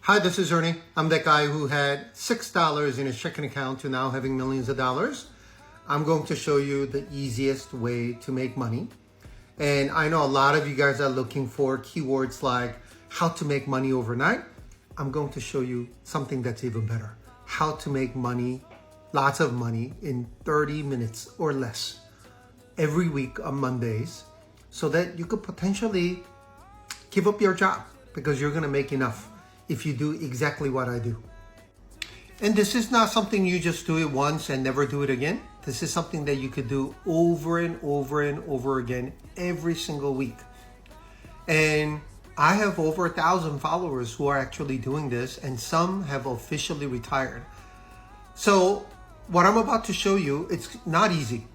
Hi, this is Ernie. I'm that guy who had $6 in his checking account to now having millions of dollars. I'm going to show you the easiest way to make money. And I know a lot of you guys are looking for keywords like how to make money overnight. I'm going to show you something that's even better. How to make money, lots of money in 30 minutes or less every week on Mondays so that you could potentially give up your job because you're going to make enough if you do exactly what I do. And this is not something you just do it once and never do it again. This is something that you could do over and over and over again every single week. And I have over 1,000 followers who are actually doing this, and some have officially retired. So what I'm about to show you, it's not easy.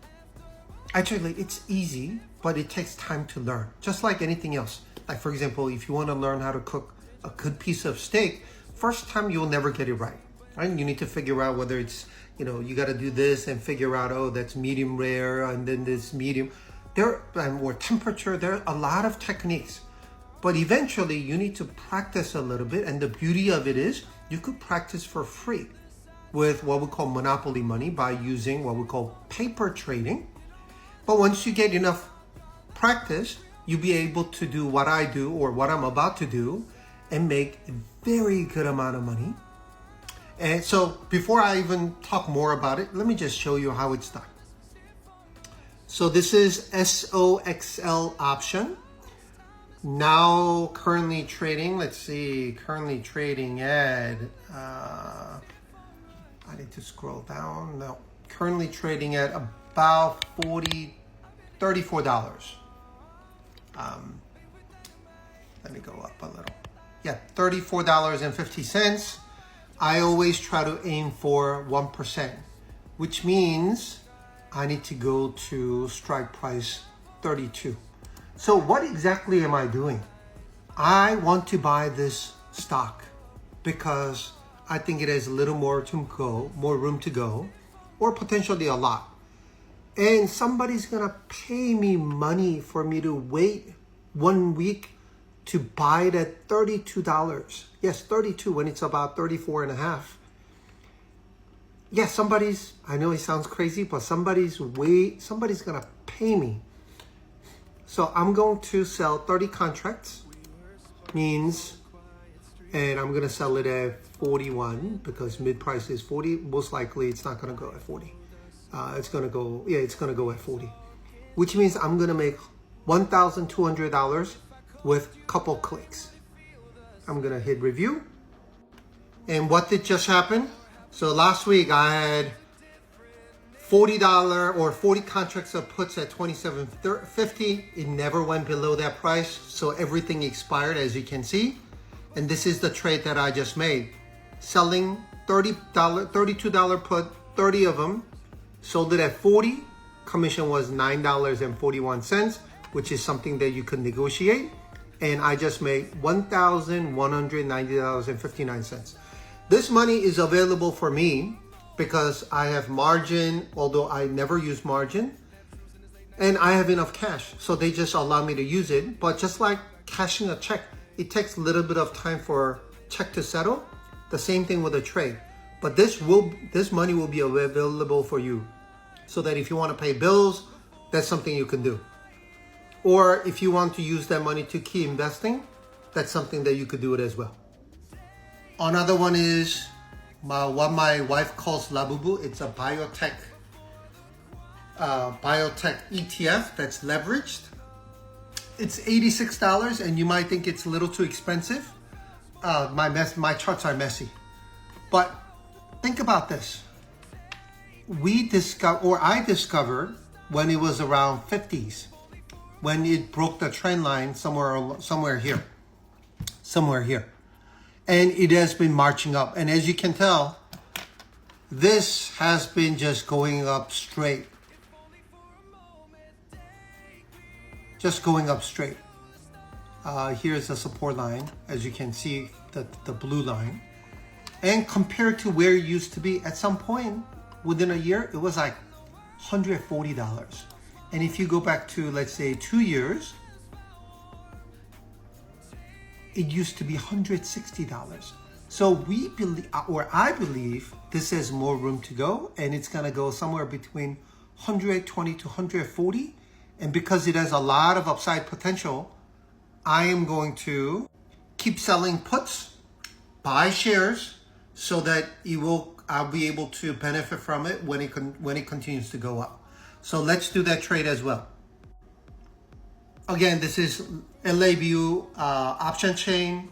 Actually, it's easy, but it takes time to learn, just like anything else. Like, for example, if you want to learn how to cook a good piece of steak, first time you'll never get it right. You need to figure out whether it's, you got to do this and figure out, oh, that's medium rare, and then this medium. Or temperature, there are a lot of techniques. But eventually you need to practice a little bit. And the beauty of it is you could practice for free with what we call monopoly money by using what we call paper trading. But once you get enough practice, you'll be able to do what I do or what I'm about to do and make a very good amount of money. And so before I even talk more about it, let me just show you how it's done. So this is SOXL option. Now currently trading, let's see, currently trading at, I need to scroll down. No, currently trading at about $34. Let me go up a little. Yeah, $34.50. I always try to aim for 1%, which means I need to go to strike price 32. So what exactly am I doing? I want to buy this stock because I think it has a little more room to go, or potentially a lot. And somebody's gonna pay me money for me to wait 1 week to buy it at $32. Yes, 32 when it's about 34 and a half. Yes, I know it sounds crazy, but somebody's gonna pay me. So I'm going to sell 30 contracts, and I'm gonna sell it at 41 because mid price is 40. Most likely it's not gonna go at 40. It's gonna go at 40, which means I'm gonna make $1,200 with a couple clicks. I'm gonna hit review. And what did just happen? So last week I had $40 or 40 contracts of puts at $27.50. It never went below that price. So everything expired, as you can see. And this is the trade that I just made. Selling $32 put, 30 of them. Sold it at 40. Commission was $9.41, which is something that you could negotiate. And I just made $1,190.59. This money is available for me because I have margin, although I never use margin, and I have enough cash. So they just allow me to use it. But just like cashing a check, it takes a little bit of time for check to settle. The same thing with a trade. But this money will be available for you so that if you want to pay bills, that's something you can do. Or if you want to use that money to keep investing, that's something that you could do it as well. Another one is what my wife calls Labubu. It's a biotech ETF that's leveraged. It's $86, and you might think it's a little too expensive. My charts are messy, but think about this. I discovered when it was around 50s, when it broke the trend line somewhere here. And it has been marching up. And as you can tell, this has been just going up straight. Just going up straight. Here's the support line, as you can see, the blue line. And compared to where it used to be, at some point within a year, it was like $140. And if you go back to, let's say, 2 years, it used to be $160. So we believe, or I believe, this has more room to go, and it's gonna go somewhere between 120 to 140. And because it has a lot of upside potential, I am going to keep selling puts, buy shares, so that I'll be able to benefit from it when it continues to go up. So let's do that trade as well. Again, this is LABU option chain,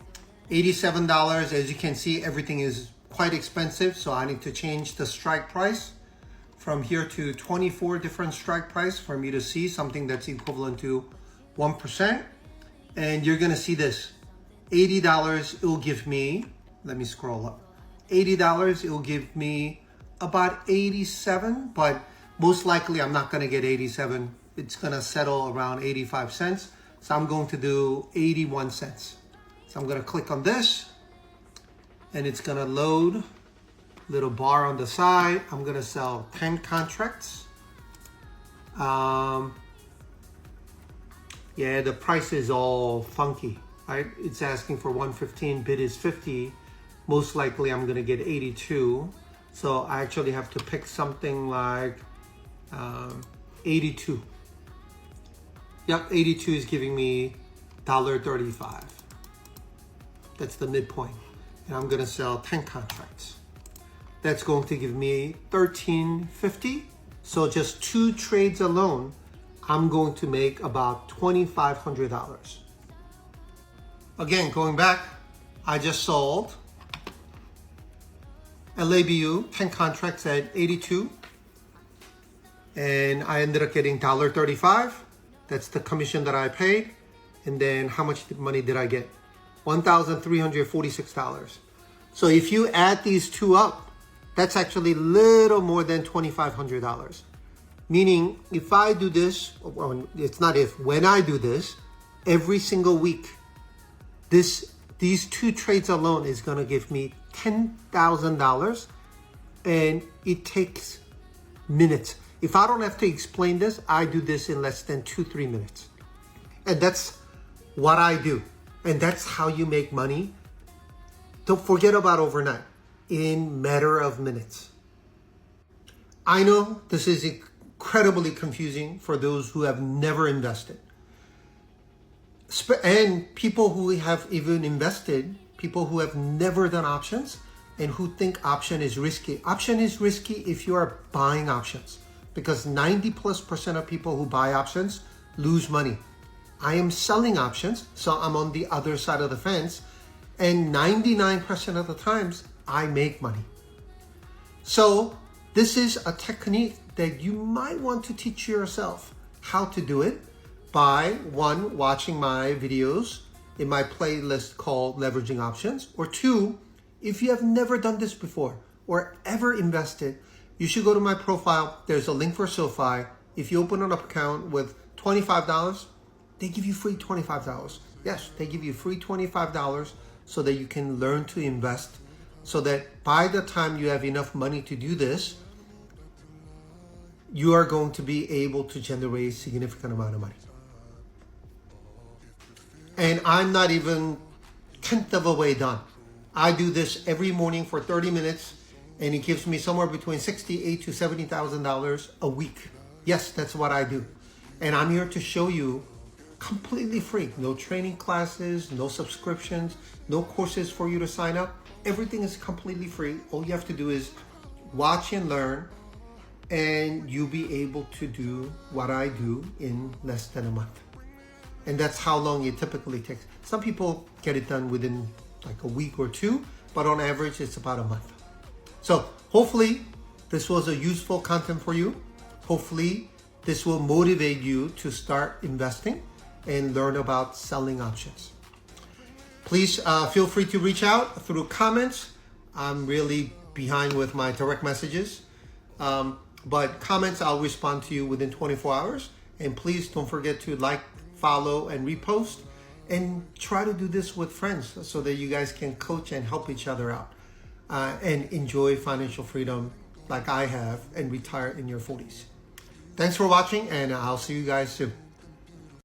$87. As you can see, everything is quite expensive, so I need to change the strike price from here to 24 different strike price for me to see something that's equivalent to 1%. And you're gonna see this, $80, it will give me, let me scroll up, $80, it will give me about 87, but most likely I'm not gonna get 87. It's gonna settle around 85 cents. So I'm going to do 81 cents. So I'm gonna click on this and it's gonna load, little bar on the side. I'm gonna sell 10 contracts. Yeah, the price is all funky, right? It's asking for 115, bid is 50. Most likely I'm gonna get 82. So I actually have to pick something like 82. Yep, 82 is giving me $1.35. That's the midpoint. And I'm gonna sell 10 contracts. That's going to give me $13.50. So just 2 trades alone, I'm going to make about $2,500. Again, going back, I just sold LABU 10 contracts at 82, and I ended up getting $1.35. That's the commission that I paid. And then how much money did I get? $1,346. So if you add these two up, that's actually little more than $2,500. Meaning if I do this, well, it's not if, when I do this, every single week, these 2 trades alone is gonna give me $10,000, and it takes minutes. If I don't have to explain this, I do this in less than 2-3 minutes. And that's what I do. And that's how you make money. Don't forget about overnight, in matter of minutes. I know this is incredibly confusing for those who have never invested. And people who have even invested, people who have never done options and who think option is risky. Option is risky if you are buying options, because 90+% of people who buy options lose money. I am selling options, so I'm on the other side of the fence, and 99% of the times I make money. So this is a technique that you might want to teach yourself how to do it by, 1, watching my videos in my playlist called Leveraging Options, or 2, if you have never done this before or ever invested, you should go to my profile. There's a link for SoFi. If you open an account with $25, they give you free $25. Yes, they give you free $25 so that you can learn to invest, so that by the time you have enough money to do this, you are going to be able to generate a significant amount of money. And I'm not even 10th of a way done. I do this every morning for 30 minutes, and it gives me somewhere between $68,000 to $70,000 a week. Yes, that's what I do. And I'm here to show you completely free. No training classes, no subscriptions, no courses for you to sign up. Everything is completely free. All you have to do is watch and learn, and you'll be able to do what I do in less than a month. And that's how long it typically takes. Some people get it done within like a week or 2, but on average, it's about a month. So hopefully this was a useful content for you. Hopefully this will motivate you to start investing and learn about selling options. Please feel free to reach out through comments. I'm really behind with my direct messages. But comments, I'll respond to you within 24 hours. And please don't forget to like, follow, and repost. And try to do this with friends so that you guys can coach and help each other out. And enjoy financial freedom like I have and retire in your 40s. Thanks for watching, and I'll see you guys soon.